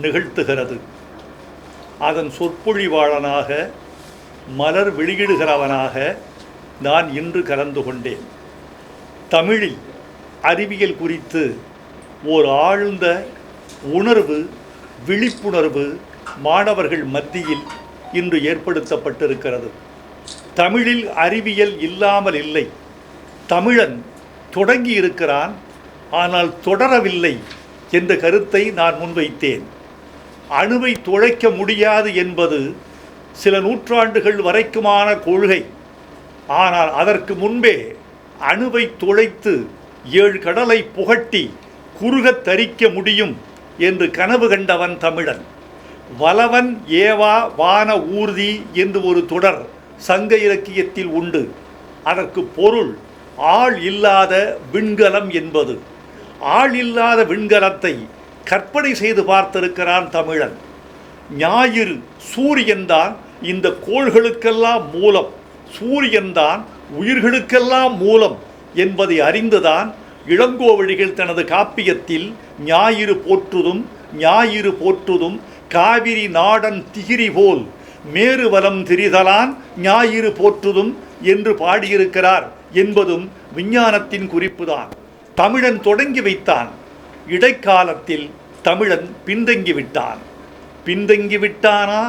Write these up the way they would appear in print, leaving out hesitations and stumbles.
நிகழ்த்துகிறது. அதன் சொற்பொழிவாளனாக மலர் வெளியிடுகிறவனாக நான் இன்று கலந்து கொண்டேன். தமிழில் அறிவியல் குறித்து ஓர் ஆழ்ந்த உணர்வு, விழிப்புணர்வு மாணவர்கள் மத்தியில் இன்று ஏற்படுத்தப்பட்டிருக்கிறது. தமிழில் அறிவியல் இல்லாமல் இல்லை. தமிழன் தொடங்கி இருக்கிறான், ஆனால் தொடரவில்லை என்ற கருத்தை நான் முன்வைத்தேன். அணுவை துளைக்க முடியாது என்பது சில நூற்றாண்டுகள் வரைக்குமான கொள்கை. ஆனால் அதற்கு முன்பே அணுவை துளைத்து 7 கடலை புகட்டி குறுகத் தரிக்க முடியும் என்று கனவு கண்டவன் தமிழன். வலவன் ஏவா வான ஊர்தி என்று ஒரு தொடர் சங்க இலக்கியத்தில் உண்டு. அதற்கு பொருள் ஆள் இல்லாத விண்கலம் என்பது. ஆள் இல்லாத விண்கலத்தை கற்பனை செய்து பார்த்திருக்கிறான் தமிழன். ஞாயிறு சூரியன்தான் இந்த கோள்களுக்கெல்லாம் மூலம், சூரியன்தான் உயிர்களுக்கெல்லாம் மூலம் என்பதை அறிந்துதான் இளங்கோவடிகள் தனது காப்பியத்தில் ஞாயிறு போற்றுதும் காவிரி நாடன் திகிரி போல் மேருவலம் திரிதலான் ஞாயிறு போற்றுதும் என்று பாடியிருக்கிறார் என்பதும் விஞ்ஞானத்தின் குறிப்புதான். தமிழன் தொடங்கி வைத்தான். இடைக்காலத்தில் தமிழன் பின்தங்கிவிட்டான். பின்தங்கிவிட்டானா,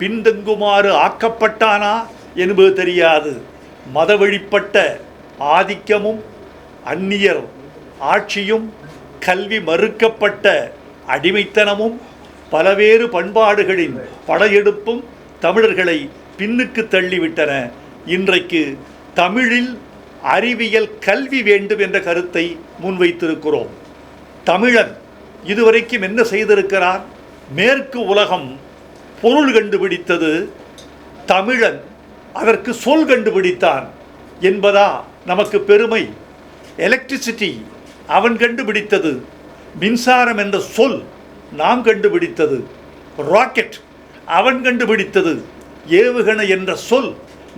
பின்தங்குமாறு ஆக்கப்பட்டானா என்பது தெரியாது. மத வழிப்பட்ட ஆதிக்கமும் அந்நியர் ஆட்சியும் கல்வி மறுக்கப்பட்ட அடிமைத்தனமும் பலவேறு பண்பாடுகளின் படையெடுப்பும் தமிழர்களை பின்னுக்கு தள்ளிவிட்டன. இன்றைக்கு தமிழில் அறிவியல் கல்வி வேண்டும் என்ற கருத்தை முன்வைத்திருக்கிறோம். தமிழன் இதுவரைக்கும் என்ன செய்திருக்கிறார்? மேற்கு உலகம் பொருள் கண்டுபிடித்தது, தமிழன் அதற்கு சொல் கண்டுபிடித்தான் என்பதா நமக்கு பெருமை? எலக்ட்ரிசிட்டி அவன் கண்டுபிடித்தது, மின்சாரம் என்ற சொல் நாம் கண்டுபிடித்தது. ராக்கெட் அவன் கண்டுபிடித்தது, ஏவுகணை என்ற சொல்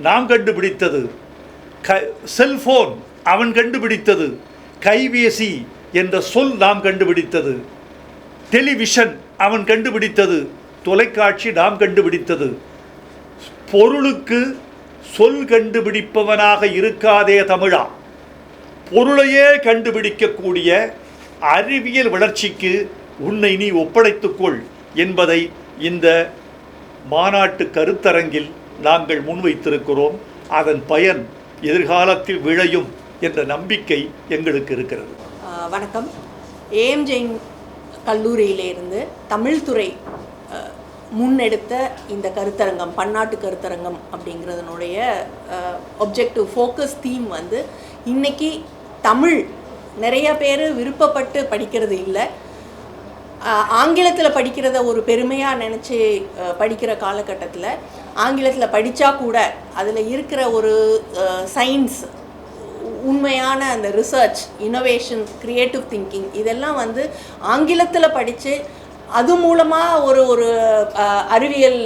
நாம் கண்டுபிடித்தது. செல்போன் அவன் கண்டுபிடித்தது, கைபேசி என்ற சொல் நாம் கண்டுபிடித்தது. டெலிவிஷன் அவன் கண்டுபிடித்தது, தொலைக்காட்சி நாம் கண்டுபிடித்தது. பொருளுக்கு சொல் கண்டுபிடிப்பவனாக இருக்காதே தமிழா. பொருளையே கண்டுபிடிக்கக்கூடிய அறிவியல் வளர்ச்சிக்கு உன்னை நீ ஒப்படைத்துக்கொள் என்பதை இந்த மாநாட்டு கருத்தரங்கில் நாங்கள் முன்வைத்திருக்கிறோம். அதன் பயன் எதிர்காலத்தில் விளையும் என்ற நம்பிக்கை எங்களுக்கு இருக்கிறது. வணக்கம். ஏஎம் ஜெயின் கல்லூரியிலிருந்து தமிழ்துறை முன்னெடுத்த இந்த கருத்தரங்கம், பன்னாட்டு கருத்தரங்கம் அப்படிங்கிறதுனுடைய ஒப்ஜெக்டிவ் ஃபோக்கஸ் தீம் வந்து இன்றைக்கி தமிழ் நிறைய பேர் விருப்பப்பட்டு படிக்கிறது இல்லை, ஆங்கிலத்தில் படிக்கிறத ஒரு பெருமையாக நினச்சி படிக்கிற காலகட்டத்தில் ஆங்கிலத்தில் படித்தா கூட அதில் இருக்கிற ஒரு சயின்ஸ், உண்மையான அந்த ரிசர்ச், இனோவேஷன், க்ரியேட்டிவ் திங்கிங் இதெல்லாம் வந்து ஆங்கிலத்தில் படித்து அது மூலமாக ஒரு அறிவியல்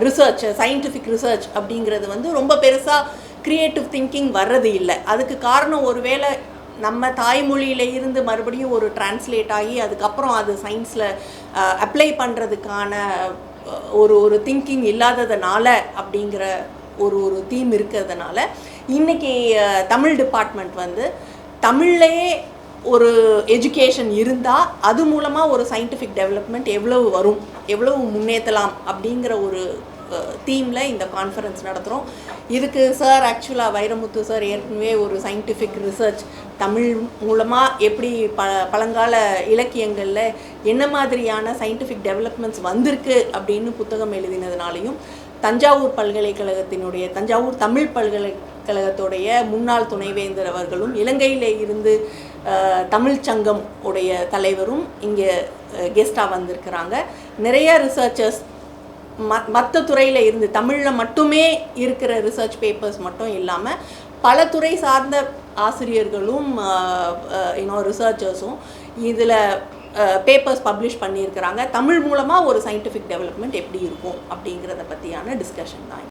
ரிசர்ச், சயின்டிஃபிக் ரிசர்ச் அப்படிங்கிறது வந்து ரொம்ப பெருசாக க்ரியேட்டிவ் திங்கிங் வர்றது இல்லை. அதுக்கு காரணம் ஒருவேளை நம்ம தாய்மொழியில் இருந்து மறுபடியும் ஒரு டிரான்ஸ்லேட் ஆகி அதுக்கப்புறம் அது சயின்ஸில் அப்ளை பண்ணுறதுக்கான ஒரு திங்கிங் இல்லாததுனால அப்படிங்கிற ஒரு தீம் இருக்கிறதுனால இன்றைக்கி தமிழ் டிபார்ட்மெண்ட் வந்து தமிழ்லையே ஒரு எஜுகேஷன் இருந்தால் அது மூலமாக ஒரு சயின்டிஃபிக் டெவலப்மெண்ட் எவ்வளவு வரும், எவ்வளவு முன்னேற்றலாம் அப்படிங்கிற ஒரு தீமில் இந்த கான்ஃபரன்ஸ் நடத்துகிறோம். இதுக்கு சார் ஆக்சுவலாக வைரமுத்து சார் ஏற்கனவே ஒரு சயின்டிஃபிக் ரிசர்ச் தமிழ் மூலமாக எப்படி பழங்கால இலக்கியங்களில் என்ன மாதிரியான சயின்டிஃபிக் டெவலப்மெண்ட்ஸ் வந்திருக்கு அப்படின்னு புத்தகம் எழுதினதுனாலையும், தஞ்சாவூர் பல்கலைக்கழகத்தினுடைய தஞ்சாவூர் தமிழ் பல்கலைக்கழகத்துடைய முன்னாள் துணைவேந்தர் அவர்களும் இலங்கையில் இருந்து தமிழ் சங்கம் உடைய தலைவரும் இங்கே கெஸ்டாக வந்திருக்கிறாங்க. நிறைய ரிசர்ச்சர்ஸ் மற்ற துறையில் இருந்து தமிழில் மட்டுமே இருக்கிற ரிசர்ச் பேப்பர்ஸ் மட்டும் இல்லாமல் பல துறை சார்ந்த ஆசிரியர்களும் ரிசர்ச்சர்ஸும் இதில் பேப்பர்ஸ் பப்ளிஷ் பண்ணியிருக்கிறாங்க. தமிழ் மூலமாக ஒரு சயின்டிஃபிக் டெவலப்மெண்ட் எப்படி இருக்கும் அப்படிங்கிறத பற்றியான டிஸ்கஷன் தான்.